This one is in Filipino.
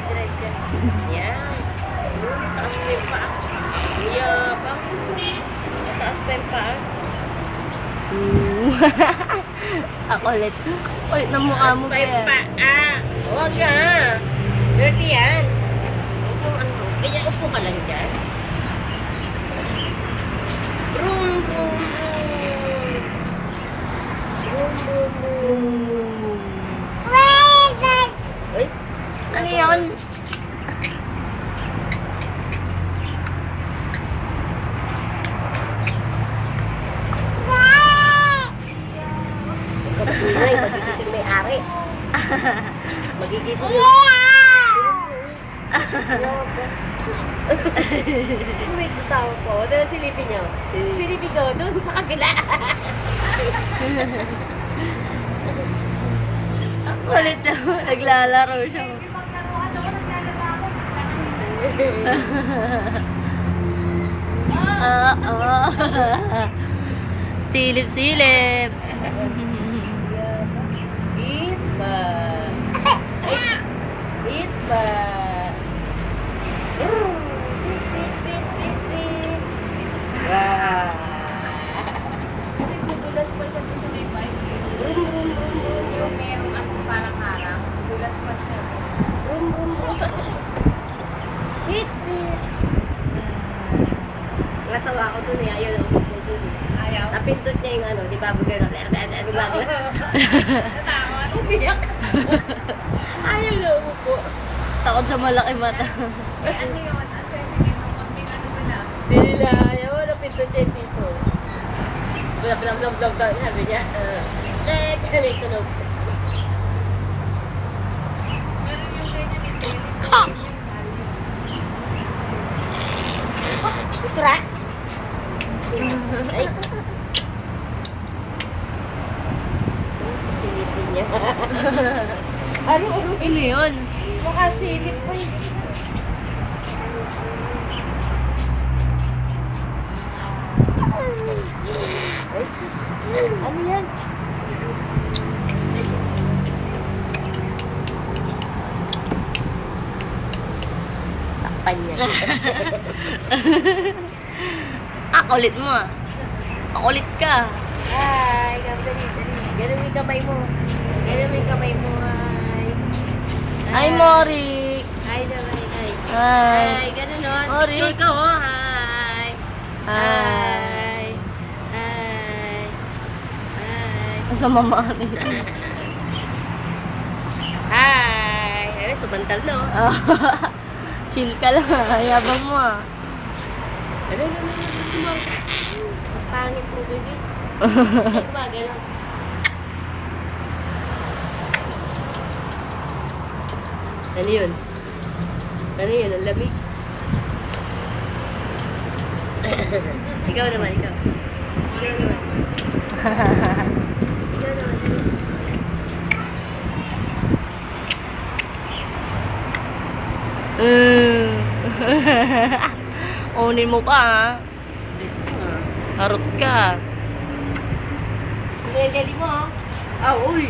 Ride ka. Yan. Taas pa yung paa. Yabang. Taas pa yung paa. Ako ulit. Ulit ng mukha mo Taas pa yung kaya. paa. Huwag ka. Dirty yan. Upo, ano? Kaya upo ka lang dyan. Room, room, room. Room, room, room. Ay, Ano yun? kapilay, magigising may ari. Magigising yung... Wait, tao po. Doon silipin niyo. Silipin ko doon sa kabila. Ulit na. Naglalaro siya. Silip-silip. Eat ba? Eat ba? Kasi dudulas pa siya doon sa may bike eh. Yung merong ano parang harang, dudulas pa siya. Eat it. Natawa ako dun eh. Ayaw na upo dun eh. Ayaw. Napindot niya yung ano, di ba? Bigla Natakot. umiyak. Ayaw na upo. Takot sa malaki mata. Eh ano yun? Ang sensitive ng konting ano ba lang? Hindi nila ayaw. Napindot siya yung dito. Blam, blam, blam, blam, blam. Sabi niya. May tunog. Meron yung ganyan yung daily Tutura. Ay. Silipin niya. Ano? Ano yun? Nakasilip pa yun. Ay, sus. Ano yan? Takpan niya. Kulit mo ah. Kulit ka. Hi, dali. Ganun mo yung kamay mo. Ganun mo yung kamay mo. Hi. Hi, Mori. Hi naman. Hi. Hi. Hi. Ganun nun. Mori. Picture ka oh. Hi. Hi. Hi. Hi. Sa mama nito. Hi. Ay, subantal no. Chill ka lang ah. Yabang mo ah. Ano. Ang pangit mo, baby. Diba, ganun. Ano yun? Ano yun? Ang lamig. Ikaw naman. Ikaw naman. Unin mo pa ah. Harot ka. Gali mo. Ah, uy.